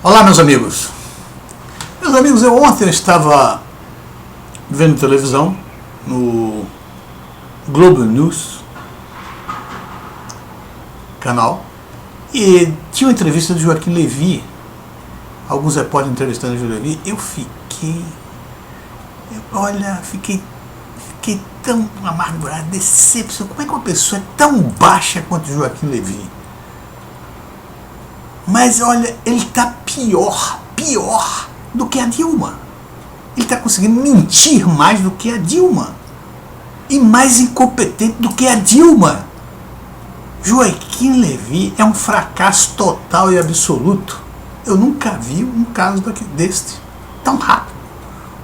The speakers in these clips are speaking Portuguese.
Olá, meus amigos. Ontem eu estava vendo televisão no Globo News canal e tinha uma entrevista do Joaquim Levy, alguns repórteres entrevistando o Joaquim Levy. Eu fiquei tão amargurado, decepcionado. Como é que uma pessoa é tão baixa quanto o Joaquim Levy? Mas olha, ele está pior do que a Dilma. Ele está conseguindo mentir mais do que a Dilma. E mais incompetente do que a Dilma. Joaquim Levy é um fracasso total e absoluto. Eu nunca vi um caso deste tão rápido.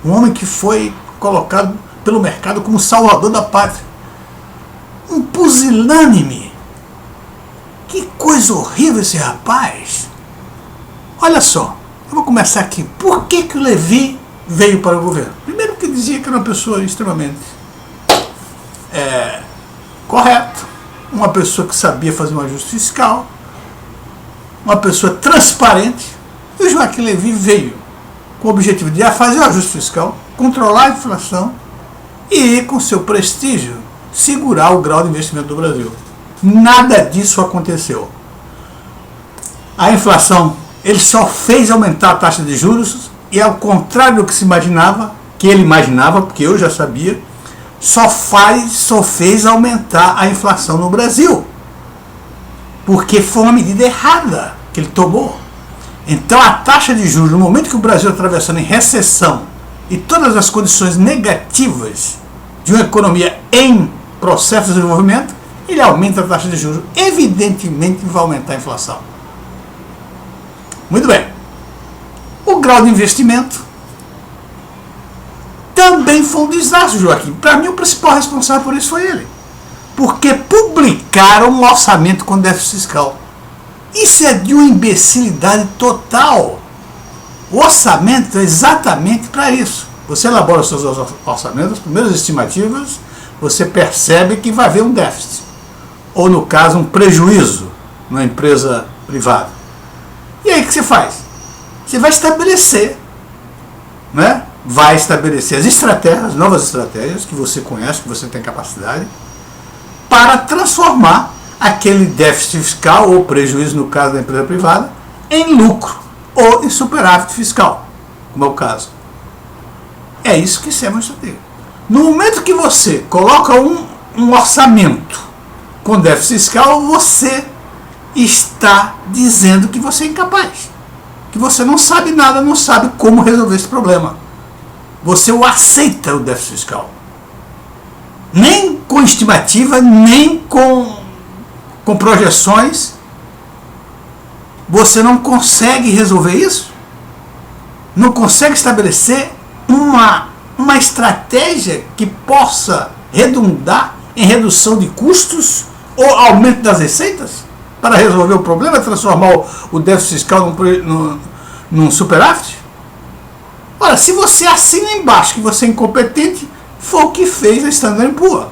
Um homem que foi colocado pelo mercado como salvador da pátria. Um pusilânime. Que coisa horrível esse rapaz. Olha só, eu vou começar aqui. Por que o Levy veio para o governo? Primeiro que dizia que era uma pessoa extremamente correta, uma pessoa que sabia fazer um ajuste fiscal, uma pessoa transparente. E o Joaquim Levy veio com o objetivo de fazer o ajuste fiscal, controlar a inflação e, com seu prestígio, segurar o grau de investimento do Brasil. Nada disso aconteceu. A inflação, ele só fez aumentar a taxa de juros e, ao contrário do que se imaginava, que ele imaginava, porque eu já sabia, só fez aumentar a inflação no Brasil. Porque foi uma medida errada que ele tomou. Então a taxa de juros, no momento que o Brasil está atravessando em recessão e todas as condições negativas de uma economia em processo de desenvolvimento, ele aumenta a taxa de juros. Evidentemente vai aumentar a inflação. Muito bem. O grau de investimento também foi um desastre, Joaquim. Para mim, o principal responsável por isso foi ele. Porque publicaram um orçamento com déficit fiscal. Isso é de uma imbecilidade total. O orçamento é exatamente para isso. Você elabora os seus orçamentos, as primeiras estimativas, você percebe que vai haver um déficit. Ou, no caso, um prejuízo numa empresa privada. E aí o que você faz? Você vai estabelecer, né? Vai estabelecer as estratégias, as novas estratégias que você conhece, que você tem capacidade, para transformar aquele déficit fiscal ou prejuízo, no caso da empresa privada, em lucro ou em superávit fiscal, como é o caso. É isso que é uma estratégia. No momento que você coloca um orçamento com déficit fiscal, você está dizendo que você é incapaz, que você não sabe nada, não sabe como resolver esse problema. Você o aceita, o déficit fiscal. Nem com estimativa, nem com projeções, você não consegue resolver isso? Não consegue estabelecer uma estratégia que possa redundar em redução de custos ou aumento das receitas para resolver o problema, transformar o déficit fiscal num superávit? Ora, se você assina embaixo que você é incompetente, foi o que fez a Standard & Poor's.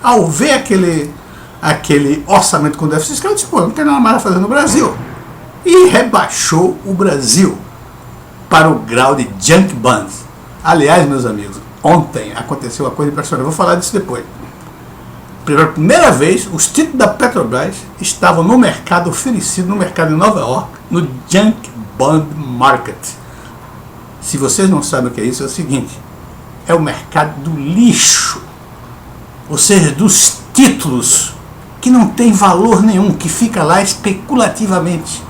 Ao ver aquele orçamento com déficit fiscal, disse, não tem nada mais a fazer no Brasil. E rebaixou o Brasil para o grau de junk bond. Aliás, meus amigos, ontem aconteceu uma coisa impressionante, eu vou falar disso depois. Pela primeira vez, os títulos da Petrobras estavam no mercado oferecido, no mercado de Nova York, no junk bond market. Se vocês não sabem o que é isso, é o seguinte: é o mercado do lixo, ou seja, dos títulos que não tem valor nenhum, que fica lá especulativamente.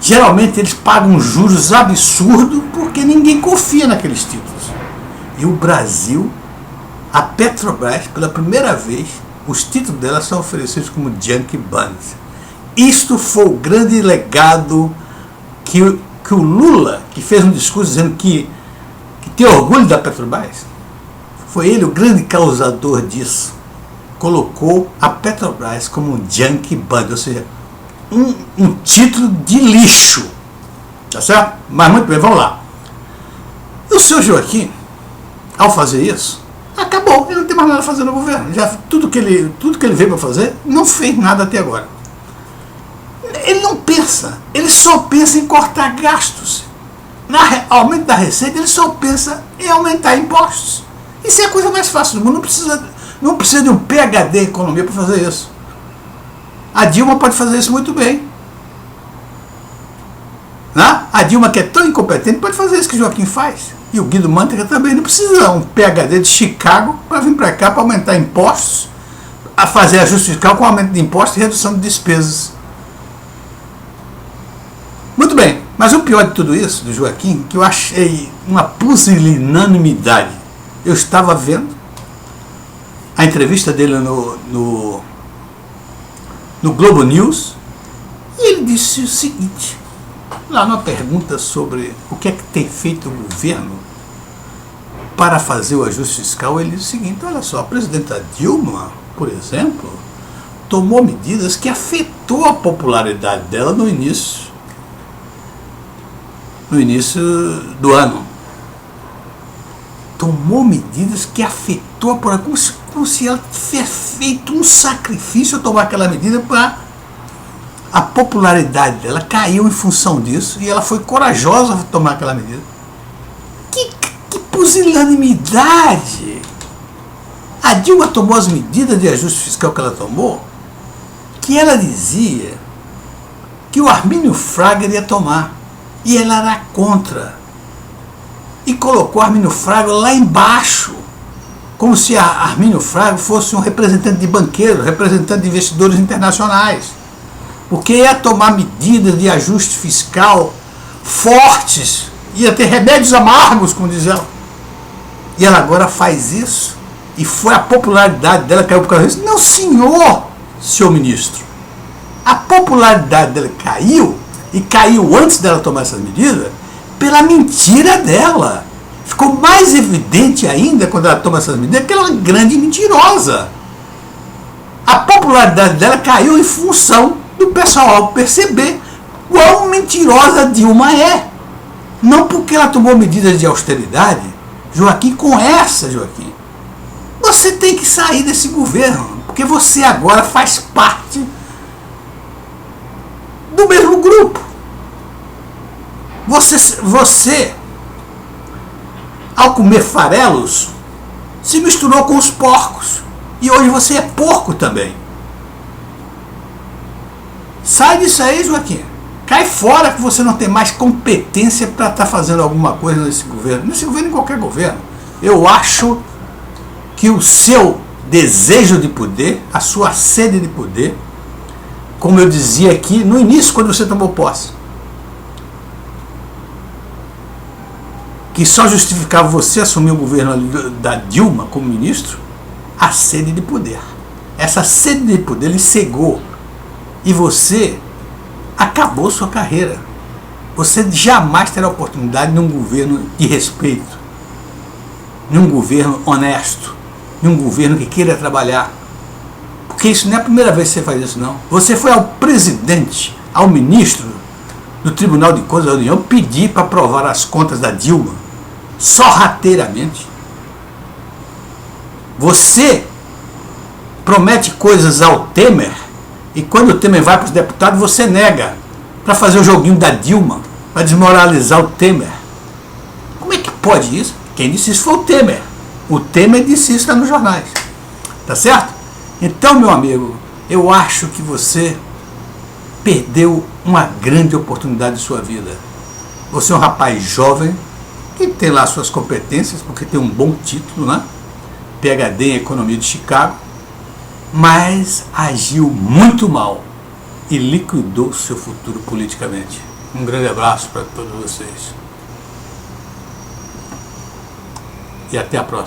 Geralmente eles pagam juros absurdos porque ninguém confia naqueles títulos. E o Brasil, a Petrobras, pela primeira vez, os títulos dela são oferecidos como junk bonds. Isto foi o grande legado que o Lula, que fez um discurso dizendo que tem orgulho da Petrobras, foi ele o grande causador disso. Colocou a Petrobras como um junk bond, ou seja, um título de lixo. Tá certo? Mas muito bem, vamos lá. E o senhor Joaquim, ao fazer isso, acabou. Ele não tem mais nada a fazer no governo. Tudo que ele veio para fazer, não fez nada até agora. Ele não pensa. Ele só pensa em cortar gastos. Aumento da receita, ele só pensa em aumentar impostos. Isso é a coisa mais fácil do mundo. Não precisa de um PhD em economia para fazer isso. A Dilma pode fazer isso muito bem. A Dilma, que é tão incompetente, pode fazer isso que o Joaquim faz. E o Guido Mantega também. Não precisa um PhD de Chicago para vir para cá para aumentar impostos, a fazer ajuste fiscal com aumento de impostos e redução de despesas. Muito bem, mas o pior de tudo isso, do Joaquim, que eu achei uma pusilanimidade. Eu estava vendo a entrevista dele no Globo News e ele disse o seguinte, lá numa pergunta sobre o que é que tem feito o governo para fazer o ajuste fiscal, ele disse o seguinte, olha só, a presidenta Dilma, por exemplo, tomou medidas que afetou a popularidade dela no início do ano. Tomou medidas que afetou a popularidade, como se ela tivesse feito um sacrifício ao tomar aquela medida para a popularidade dela caiu em função disso e ela foi corajosa ao tomar aquela medida. Que pusilanimidade! A Dilma tomou as medidas de ajuste fiscal que ela tomou, que ela dizia que o Armínio Fraga iria tomar, e ela era contra. E colocou o Armínio Fraga lá embaixo, como se a Armínio Fraga fosse um representante de banqueiros, representante de investidores internacionais, porque ia tomar medidas de ajuste fiscal fortes, ia ter remédios amargos, como diz ela. E ela agora faz isso, e foi a popularidade dela que caiu por causa disso. Não, senhor ministro. A popularidade dela caiu, e caiu antes dela tomar essas medidas, pela mentira dela. Ficou mais evidente ainda quando ela toma essas medidas que ela é uma grande mentirosa. A popularidade dela caiu em função do pessoal perceber quão mentirosa a Dilma é. Não porque ela tomou medidas de austeridade. Joaquim, você tem que sair desse governo, porque você agora faz parte do mesmo grupo. Você, ao comer farelos, se misturou com os porcos. E hoje você é porco também. Sai disso aí, Joaquim. Cai fora, que você não tem mais competência para estar fazendo alguma coisa nesse governo. Nesse governo, em qualquer governo. Eu acho que o seu desejo de poder, a sua sede de poder, como eu dizia aqui no início, quando você tomou posse, que só justificava você assumir o governo da Dilma como ministro, a sede de poder. Essa sede de poder lhe cegou. E você acabou sua carreira. Você jamais terá oportunidade num governo de respeito, num governo honesto, num governo que queira trabalhar. Porque isso não é a primeira vez que você faz isso, não. Você foi ao presidente, ao ministro do Tribunal de Contas da União, pedir para aprovar as contas da Dilma, sorrateiramente. Você promete coisas ao Temer, e quando o Temer vai para os deputados, você nega, para fazer o joguinho da Dilma, para desmoralizar o Temer. Como é que pode isso? Quem disse isso foi o Temer. O Temer disse isso, está nos jornais. Tá certo? Então, meu amigo, eu acho que você perdeu uma grande oportunidade de sua vida. Você é um rapaz jovem, que tem lá suas competências, porque tem um bom título, né? PhD em Economia de Chicago, mas agiu muito mal e liquidou seu futuro politicamente. Um grande abraço para todos vocês. E até a próxima.